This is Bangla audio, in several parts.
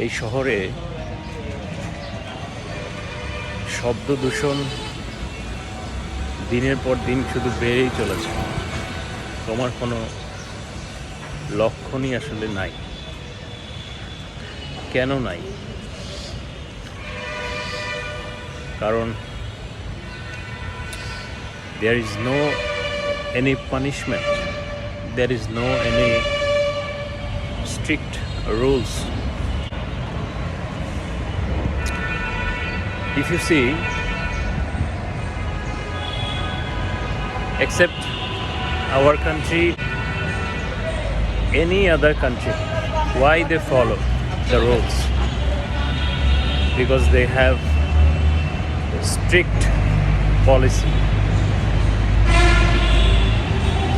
এই শহরে শব্দ দূষণ দিনের পর দিন শুধু বেড়েই চলেছে। তোমার কোনো লক্ষণই আসলে নাই। কেন নাই? কারণ there is no any punishment, there is no any strict rules. If you see, except our country, any other country, why they follow the rules? Because they have strict policy.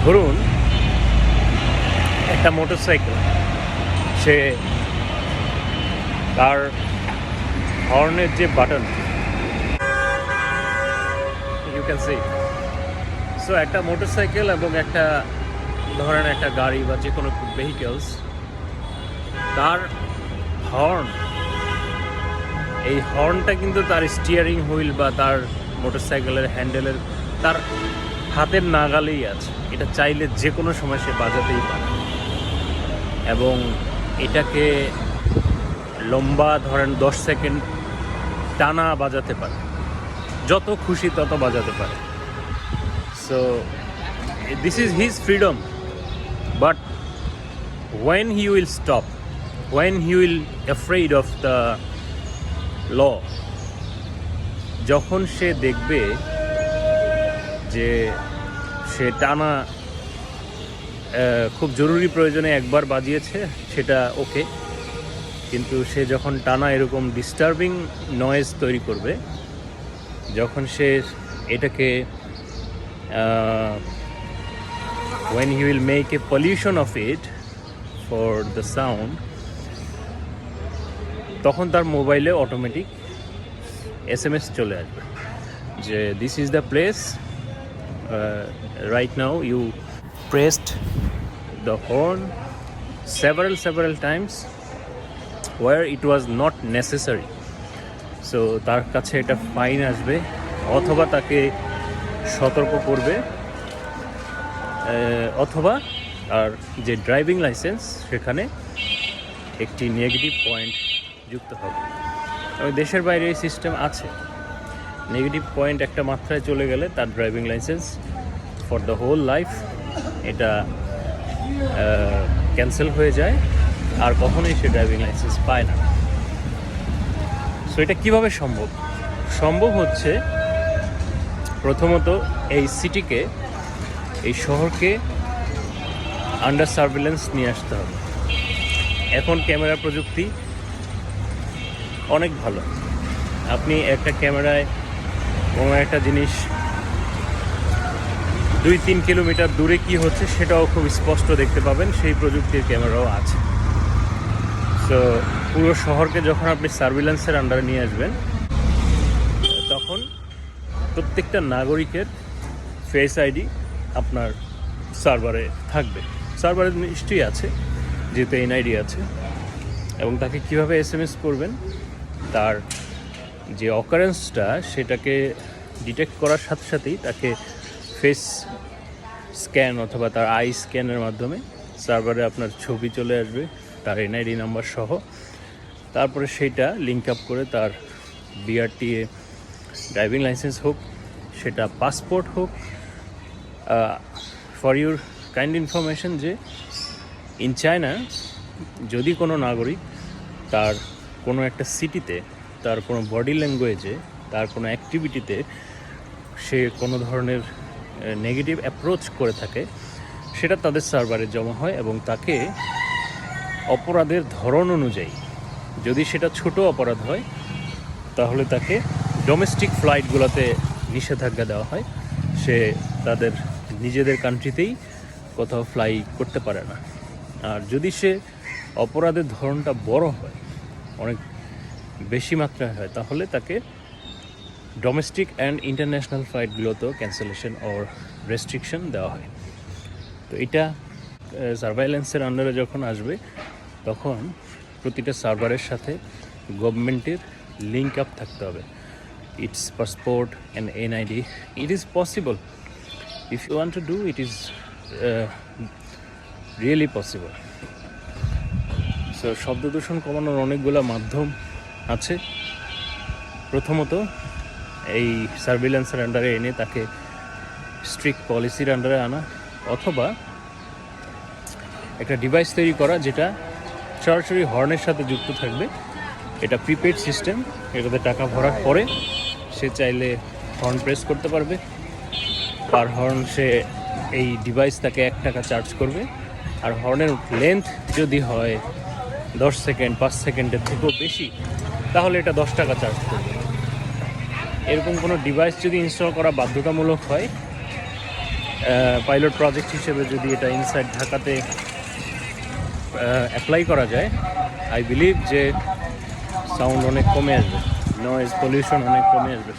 ধরুন একটা মোটরসাইকেল, সে তার হর্নের যে button, you can see, so একটা মোটরসাইকেল এবং একটা ধরেন একটা গাড়ি বা যে কোনো ভেহিকেলস, তার হর্ন, এই হর্নটা কিন্তু তার স্টিয়ারিং হুইল বা তার মোটরসাইকেলের হ্যান্ডেলের তার হাতের নাগালেই আছে। এটা চাইলে যে কোনো সময় সে বাজাতেই পারে এবং এটাকে লম্বা ধরেন 10 সেকেন্ড টানা বাজাতে পারে, যত খুশি তত বাজাতে পারে। So this is his freedom, but when he will stop, when he will afraid of the law, যখন সে দেখবে যে সে টানা খুব জরুরি প্রয়োজনে একবার বাজিয়েছে সেটা ওকে, কিন্তু সে যখন টানা এরকম ডিস্টার্বিং নয়েজ তৈরি করবে, যখন সে এটাকে when he will make a pollution of it for the sound, তখন তার মোবাইলে অটোমেটিক SMS চলে আসবে যে this is the place, right now you pressed the horn several times where it was not necessary. So তার কাছে এটা ফাইন আসবে, অথবা তাকে সতর্ক করবে, অথবা আর যে ড্রাইভিং লাইসেন্স সেখানে একটি নেগেটিভ পয়েন্ট যুক্ত হবে। এবং দেশের বাইরে এই সিস্টেম আছে, নেগেটিভ পয়েন্ট একটা মাত্রায় চলে গেলে তার driving licence for the whole life এটা ক্যান্সেল হয়ে যায়, আর কখনোই সে ড্রাইভিং লাইসেন্স পায় না। সো এটা কীভাবে সম্ভব? সম্ভব হচ্ছে প্রথমত এই সিটিকে, এই শহরকে আন্ডার সার্ভিলেন্স নিয়ে আসতে হবে। এখন ক্যামেরা প্রযুক্তি অনেক ভালো, আপনি একটা ক্যামেরায় কোনো একটা জিনিস 2-3 কিলোমিটার দূরে কি হচ্ছে সেটাও খুব স্পষ্ট দেখতে পাবেন, সেই প্রযুক্তির ক্যামেরাও আছে। সো পুরো শহরকে যখন আপনি সার্ভিলেন্সের আন্ডারে নিয়ে আসবেন, তখন প্রত্যেকটা নাগরিকের ফেস আইডি আপনার সার্ভারে থাকবে। সার্ভারে নিশ্চয়ই আছে, যেহেতু এনআইডি আছে। এবং তাকে কীভাবে SMS করবেন, তার যে অকারেন্সটা সেটাকে ডিটেক্ট করার সাথে সাথেই তাকে ফেস স্ক্যান অথবা তার আই স্ক্যানের মাধ্যমে সার্ভারে আপনার ছবি চলে আসবে, তার এনআইডি নাম্বার সহ। তারপরে সেইটা লিঙ্ক আপ করে তার BRTA ড্রাইভিং লাইসেন্স হোক, সেটা পাসপোর্ট হোক। ফর ইউর কাইন্ড ইনফরমেশন, যে ইন চায়না যদি কোনো নাগরিক তার কোনো একটা সিটিতে, তার কোনো বডি ল্যাঙ্গুয়েজে, তার কোনো অ্যাক্টিভিটিতে সে কোনো ধরনের নেগেটিভ অ্যাপ্রোচ করে থাকে, সেটা তাদের সার্ভারে জমা হয় এবং তাকে অপরাধের ধরন অনুযায়ী, যদি সেটা ছোট অপরাধ হয় তাহলে তাকে ডোমেস্টিক ফ্লাইটগুলোতে নিষেধাজ্ঞা দেওয়া হয়, সে তাদের নিজেদের কান্ট্রিতেই কোথাও ফ্লাই করতে পারে না। আর যদি সে অপরাধের ধরনটা বড় হয়, অনেক বেশি মাত্রায় হয়, তাহলে তাকে ডোমেস্টিক অ্যান্ড ইন্টারন্যাশনাল ফ্লাইটগুলোতেও ক্যান্সেলেশন অর রেস্ট্রিকশন দেওয়া হয়। তো এটা সার্ভাইলেন্সের আন্ডারে যখন আসবে, তখন প্রতিটা সার্ভারের সাথে গভর্নমেন্টের লিঙ্ক আপ থাকতে হবে। It's passport and NID। It is possible, if you want to do it is really possible. So শব্দ দূষণ কমানোর অনেকগুলো মাধ্যম আছে। প্রথমত এই সার্ভিলেন্সের আন্ডারে এনে তাকে স্ট্রিক্ট পলিসির আন্ডারে আনা, অথবা একটা ডিভাইস তৈরি করা যেটা সরাসরি হর্নের সাথে যুক্ত থাকবে। এটা প্রিপেড সিস্টেম, এটাতে টাকা ভরার পরে সে চাইলে হর্ন প্রেস করতে পারবে। পার হর্ন সে এই ডিভাইস তাকে 1 টাকা চার্জ করবে। আর হর্নের লেন্থ যদি হয় 10 সেকেন্ড, 5 সেকেন্ডের থেকেও বেশি, তাহলে এটা 10 টাকা চার্জ করবে। এরকম কোনো ডিভাইস যদি ইনস্টল করা বাধ্যতামূলক হয়, পাইলট প্রজেক্ট হিসেবে যদি এটা ইনসাইড ঢাকাতে অ্যাপ্লাই করা যায়, আই বিলিভ যে সাউন্ড অনেক কমে আসবে, নয়েজ পলিউশন অনেক কমে আসবে।